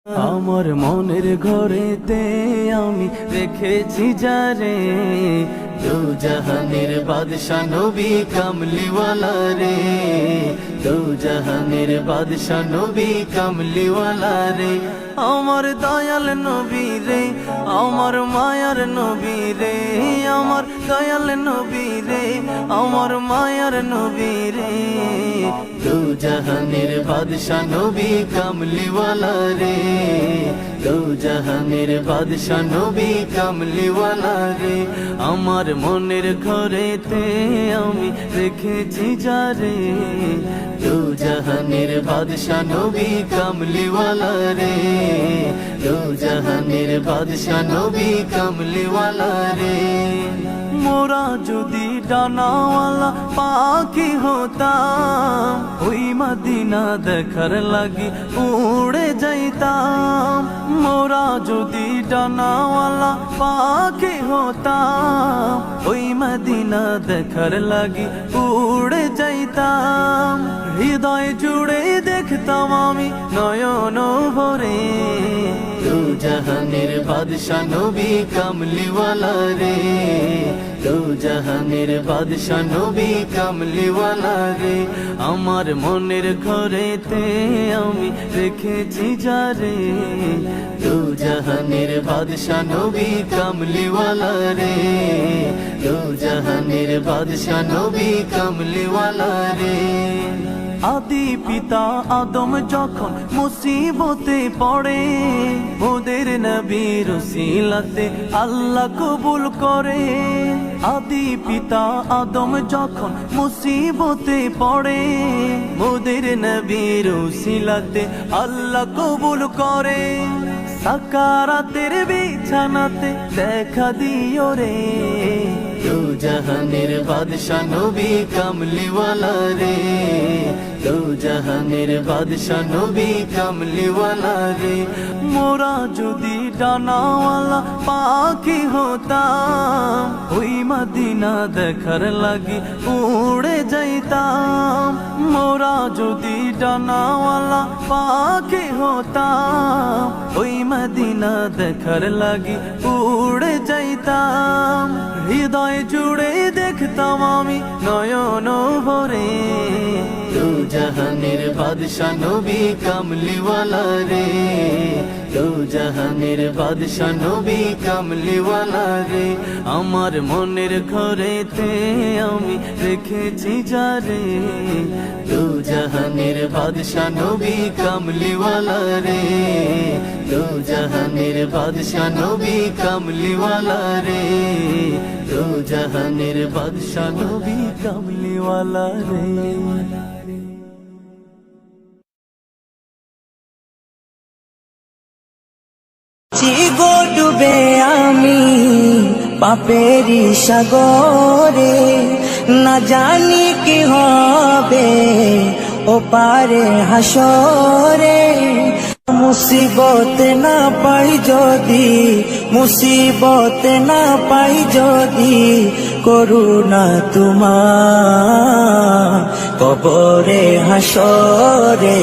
আমার মনের ঘরেতে আমি রেখেছি যারে, দু জাহানের বাদশা নবী কামলিওয়ালা রে, দু জাহানের বাদশা নবী কামলিওয়ালা রে। আমার দয়াল নবী রে, আমার মায়ার নবী রে, আমার দয়াল নবী রে, আমার মায়ার নবী রে, দু জাহানের বাদশা নবী কামলিওয়ালা রে, দু জাহানের বাদশা নবী কামলিওয়ালা রে। আমার মনের ঘরেতে আমি রেখেছি যারে, দু জাহানের বাদশা নবী কামলিওয়ালা রে, দু জাহানের বাদশা নবী কামলিওয়ালা রে। মোরা যদি ডানাওয়ালা পাখি হতাম, ওই মদিনা দেখার লাগি উড়ে যাইতাম। মোরা যদি ডানাওয়ালা পাখি হতাম, ওই মদিনা দেখার লাগি উড়ে যাইতাম। হৃদয় জুড়ে দেখতাম আমি নয়ন ভরে, দু জাহানের বাদশা নবী কামলিওয়ালা রে, দু জাহানের বাদশা নবী কামলিওয়ালা রে। আমার মনের ঘরেতে আমি রেখেছি যারে, দু জাহানের বাদশা নবী কামলিওয়ালা রে, দু জাহানের বাদশা নবী কামলিওয়ালা রে। আদি পিতা আদম যখন মুসিবতে পড়ে, ওদের নবীর উসিলাতে আল্লাহ কবুল করে। আদি পিতা আদম যখন মুসিবতে পড়ে, ওদের নবীর উসিলাতে আল্লাহ কবুল করে। সাকারাতের বিছানাতে দেখা দিও রে, দু জাহানের বাদশা নবী কামলিওয়ালা রে, দু জাহানের বাদশা নবী কামলিওয়ালা রে। মোরা যদি ডানাওয়ালা পাখি হতাম, ওই মদিনা দেখার লাগি উড়ে যাইতাম। মোরা যদি ডানাওয়ালা পাখি হতাম, ওই মদিনা দেখার লাগি উড়ে যাইতাম। হৃদয় জুড়ে দেখতাম আমি নয়ন ভরে, দু জাহানের বাদশা নবী কামলিওয়ালা রে, দু জাহানের বাদশা নবী কামলিওয়ালা রে। আমার মনের ঘরেতে আমি রেখেছি যারে, দু জাহানের বাদশা নবী কামলিওয়ালা রে, দু জাহানের বাদশা নবী কামলিওয়ালা রে, দু জাহানের বাদশা নবী কামলিওয়ালা রে। গো ডুবে আমি পাপেরি সাগরে, না জানি কি হবে ও পারে হাসরে। মুসিবত না পাই যদি, মুসিবত না পাই যদি, করুণা তোমার কবরে হাসরে।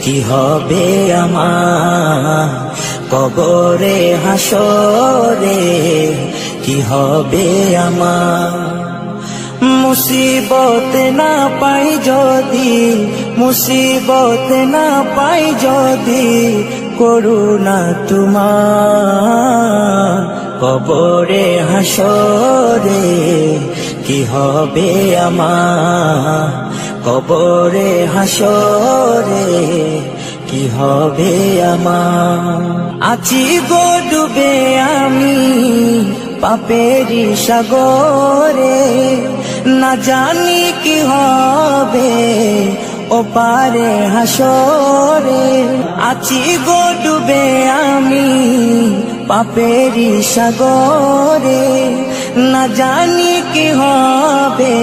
কি হবে আমার কবরে হাসরে, কি হবে আমার। মুসিবত না পাই যদি, মুসিবত না পাই যদি, করুণা তোমার কবরে হাসরে। কি হবে আমার কবরে হাসরে, কি হবে আমার। আছি গো ডুবে আমি পাপেরি সাগরে, না জানি কি হবে ও পারে হাসরে। আছি গো ডুবে আমি পাপেরি সাগরে, না জানি কি হবে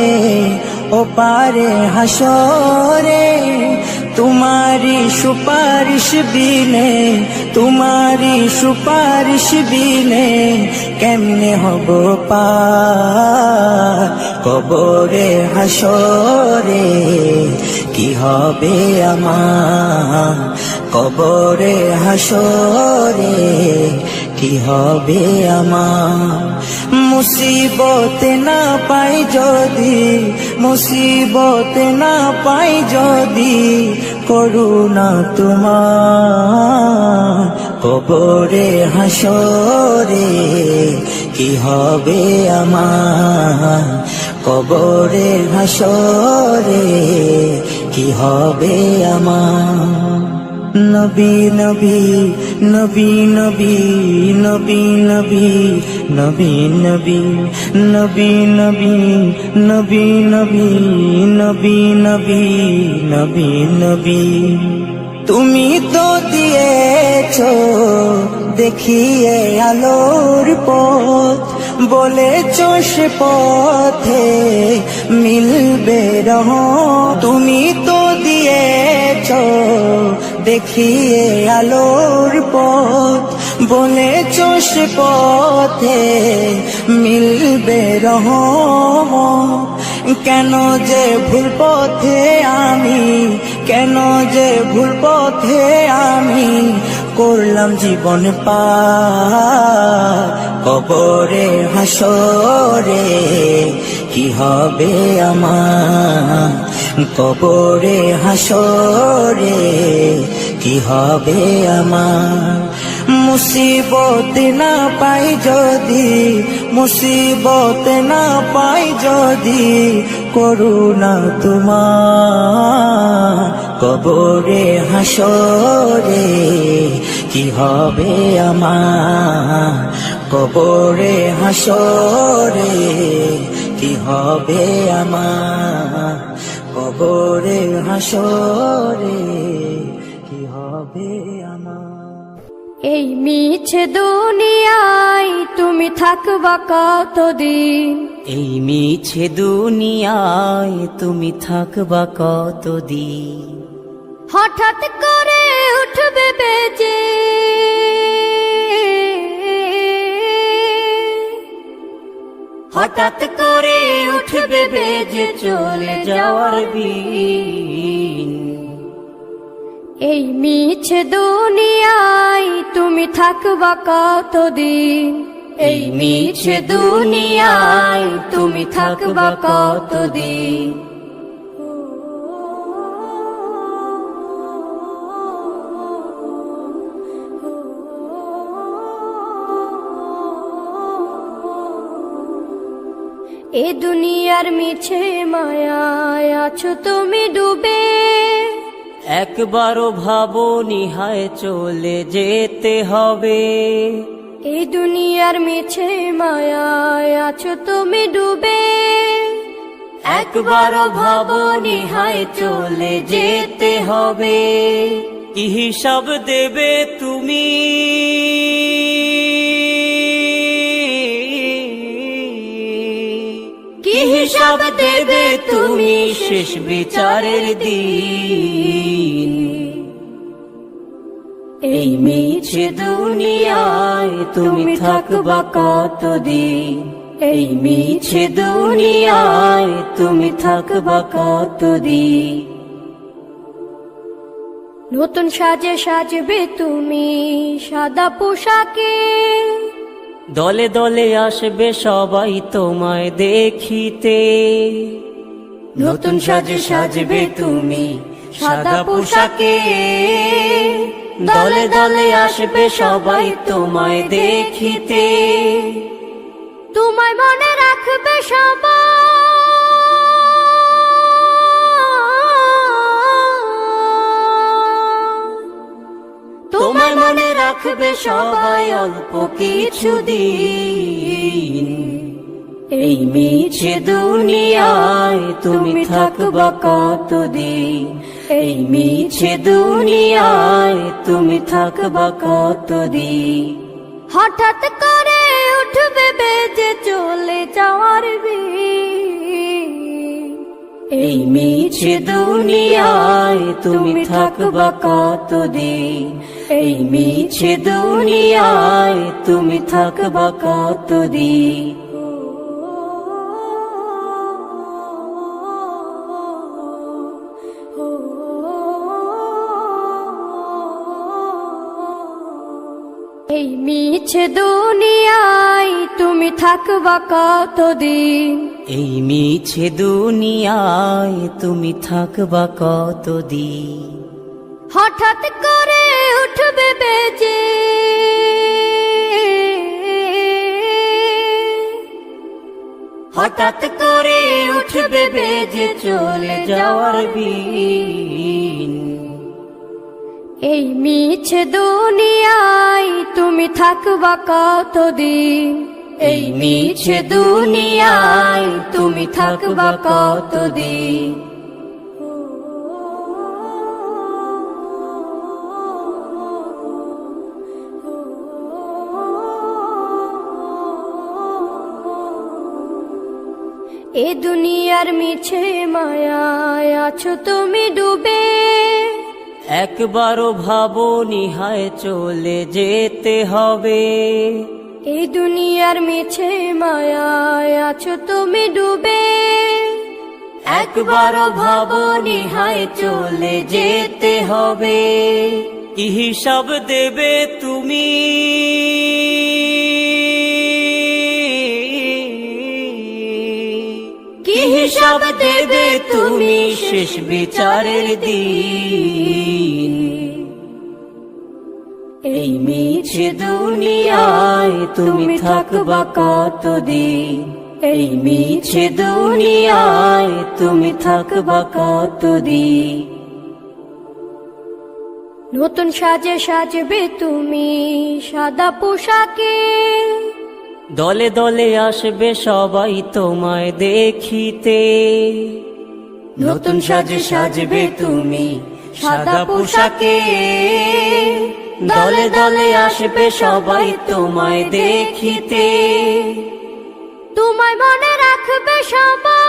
ও পারে হাসরে। तुम्हारी सुपारिश बिने, तुम्हारी सुपारिश बिने केमने हबो पार कबरे हासरे। কি হবে আমার কবরে হাসরে কি হবে আমার মুসিবতে না পাই যদি মুসিবতে না পাই যদি করুণা তোমার কবরে হাসরে কি হবে আমার কবরে হাসরে কি হবে আমার নবী নবী নবী নবী নবী নবী নবী নবী নবী নবী নবী নবী নবী নবী নবী নবী তুমি তো দিয়েছো দেখিয়ে আলোর পথ বলেছো সে পথে মিলবে রহমত তুমি তো দিয়েছো দেখিয়ে আলোর পথ বলেছো সে পথে মিলবে রহমত কেন যে ভুল পথে আমি কেন যে ভুল পথে আমি করলাম জীবন পার কবরে হাসরে কি হবে আমার কবরে হাসরে কি হবে আমার মুসিবত না পাই যদি মুসিবত না পাই যদি করুণা তোমার কবরে হাসরে কি হবে আমার কবরে হাসরে কি হবে আমার কবরে হাসরে কি হবে আমার এই মিছে দুনিয়ায় তুমি থাকবা কতদিন এই মিছে দুনিয়ায় তুমি থাকবা কতদিন হঠাৎ করে উঠবে বেজে হঠাৎ করে উঠবে বেজে চলে যাওয়ার দিন এই মিছে দুনিয়ায় তুমি থাকবা কতদিন এই মিছে দুনিয়ায় তুমি থাকবা কতদিন এ দুনিয়ার মিছে মায়ায় আছো তুমি ডুবে একবারও ভাবো নিহায় চলে যেতে হবে এই দুনিয়ার মিছে মায়ায় আছো তুমি ডুবে একবারও ভাবো নিহায় চলে যেতে হবে কি হিসাব দেবে তুমি কি হিসাব দেবে তুমি শেষ বিচারের দিন এই মিছে দুনিয়ায় তুমি থাকবা কতদিন এই মিছে দুনিয়ায় তুমি থাকবা কতদিন নতুন সাজে সাজবে তুমি সাদা পোশাকে দলে দলে আসবে সবাই তোমায় দেখিতে নতুন সাজে সাজবে তুমি সাদা পোশাকে দলে দলে আসবে সবাই তোমায় দেখিতে তোমায় মনে রাখবে সবাই তোমায় মনে রাখবে সবাই অল্প কিছুদিন এই মিছে দুনিয়ায় তুমি থাকবা কতদিন এই মিছে দুনিয়ায় তুমি থাকবা কতদিন হঠাৎ করে উঠবে বেজে চলে যাওয়ার দিন এই মিছে দুনিয়ায় তুমি থাকবা কতদিন এই মিছে দুনিয়ায় তুমি থাকবা কতদিন এই মিছে দুনিয়ায় তুমি থাকবা কতদিন, এই মিছে দুনিয়ায় তুমি থাকবা কতদিন। হঠাৎ করে উঠবে বেজে হঠাৎ করে উঠবে বেজে চলে যাওয়ার বিন। এই মিছে দুনিয়ায় তুমি থাকবা কতদিন, এই মিছে দুনিয়ায় তুমি থাকবা কতদিন। এ দুনিয়ার মিছে মায়ায় আছো তুমি ডুবে, একবারও ভাবো নিহায় চলে যেতে হবে। এই দুনিয়ার মিছে মায়ায় আছো তুমি ডুবে, একবারও ভাবো নিহায় চলে যেতে হবে। কি হিসাব দেবে তুমি, কি হিসাব দেবে তুমি শেষ বিচারের দিন। এই মিছে দুনিয়ায় তুমি থাকবা কতদিন, এই মিছে দুনিয়ায় তুমি থাকবা কতদিন। নতুন সাজে সাজবে তুমি সাদা পোশাকে, দলে দলে আসবে সবাই তোমায় দেখিতে। নতুন সাজে সাজবে তুমি সাদা পোশাকে, দলে দলে আসবে সবাই তোমায় দেখিতে। তোমায় মনে রাখবে সবাই,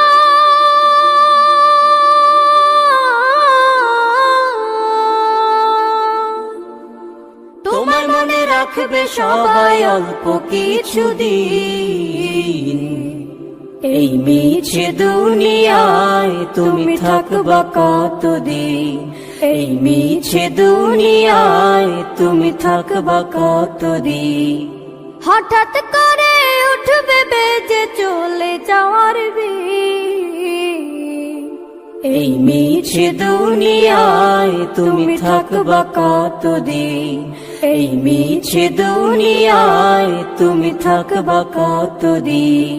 তোমায় মনে রাখবে সবাই অল্প কিছুদিন। এই মিছে দুনিয়ায় তুমি থাকবা কতদিন, এই মিছে দুনিয়ায় তুমি থাকবা কতদিন। হঠাৎ করে উঠবে বেজে চলে যাওয়ার বিন। এই মিছে দুনিয়ায় তুমি থাকবা কতদিন, এই মিছে দুনিয়ায় তুমি থাকবা কতদিন।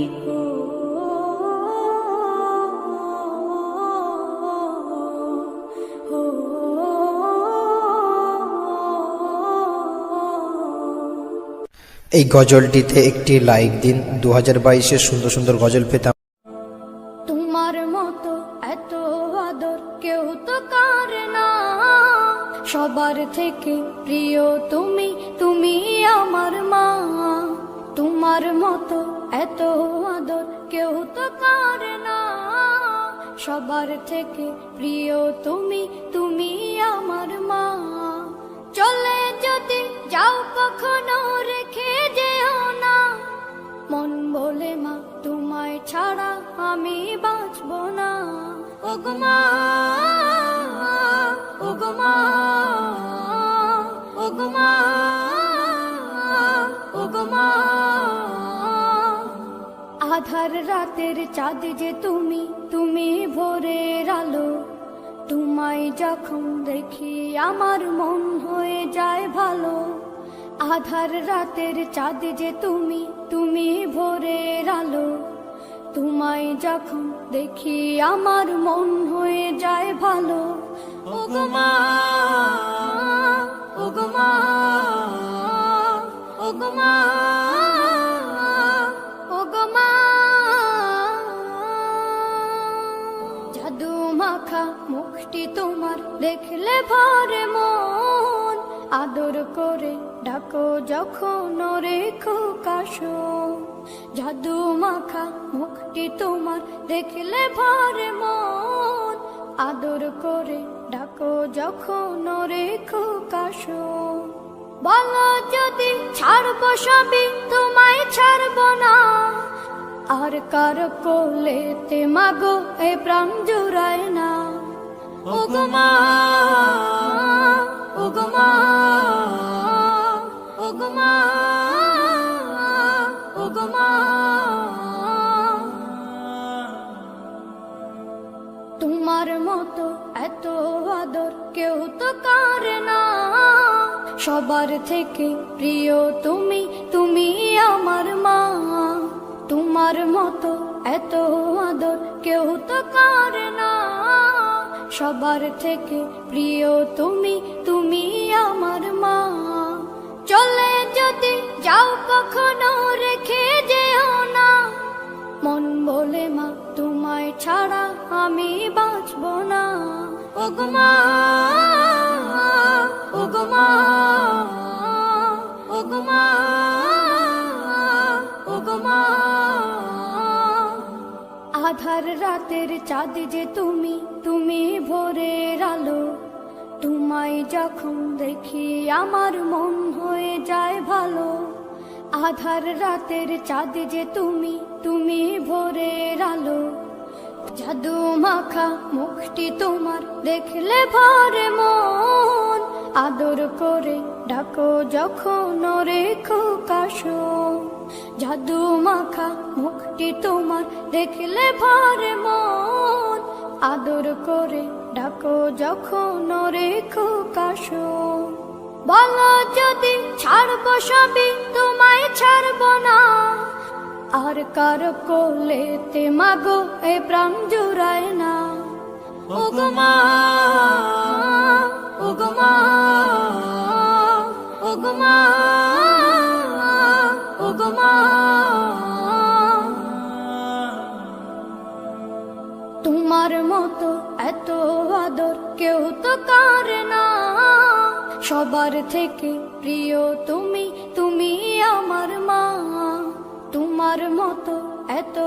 এই গজলটিতে একটি লাইক দিন। 2022-এর সুন্দর সুন্দর গজল পেতাম। তোমার মতো এত আদর কেউ তো করে না, সবার থেকে প্রিয় তুমি, তুমি আমার মা। তোমার মতো এত আদর কেউ তো করে না, সবার থেকে প্রিয় তুমি, তুমি আমার মা। চলে যদি যাও কখনো রেখে যেও না, মন বলে মা তোমায় ছাড়া আমি বাঁচব না। ওগো মা, ওগো মা, ওগো মা, ওগো মা। আধার রাতের চাঁদ যে তুমি, তুমি ভোরের আলো। তোমায় যখন দেখি আমার মন হয়ে যায় ভালো। আধার রাতের চাঁদ যে তুমি, তুমি ভোরের আলো। তোমায় যখন দেখি আমার মন হয়ে যায় ভালো। ওগো মা, ওগো মা, ওগো মা, ওগো মা। জাদু মাখা মুখটি তোমার দেখলে ভরে মন, আদর করে ডাকো যখন রেখো কাশো। জাদু মাখা মুখটি তোমার দেখলে ভরে মন, আদর করে ডাকো যখন রেখো কাশো। বলো যদি ছাড়বো সবই তোমায় ছাড়বো না, আর কার কোলেতে মাগো এ প্রাণ জুড়ায় না। ওগো মা, ওগো মা, ওগো মা। সবার থেকে প্রিয় তুমি, তুমি আমার মা। তোমার মতো এত আদর কেউ তো করে না। সবার থেকে প্রিয় তুমি, তুমি আমার মা। চলে যদি যাও কখনো রেখে যেও না, মন বলে মা তোমায় ছাড়া আমি বাঁচব না। ওগো মা, ওগো মা, ওগো মা, ওগো মা। আধার রাতের চাঁদ যে তুমি, তুমি ভোরের আলো। তোমায় যখন দেখি আমার মন হয়ে যায় ভালো। আধার রাতের চাঁদ যে তুমি, তুমি ভোরের আলো। জাদু মাখা মুখটি তোমার দেখলে ভরে মন। আদর করে ডাকো যখন রেখো কাশো। জাদু মাখা মুখটি তোমার দেখলে ভরে মন। আদর করে ডাকো যখন রেখো কাশো। বলো যদি ছাড়বো সবই, তোমায় ছাড়বো না। আর কার কোলেতে মাগো এ প্রাণ জুড়ায় না। ওগো মা, ওগো মা, ওগো মা, ওগো মা। তোমার মতো এত আদর কেউ তো করে না। সবার থেকে প্রিয় তুমি, তুমি আমার মা। তোমার মতো এত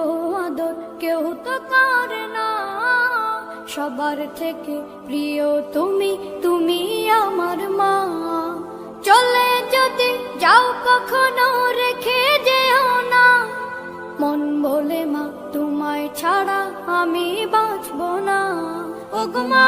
আদর কেউ তো করে না। সবার থেকে প্রিয় তুমি, তুমি আমার মা। চলে যদি যাও কখনো রেখে যেও না, মন বলে মা তোমায় ছাড়া আমি বাঁচব না। ওগো মা।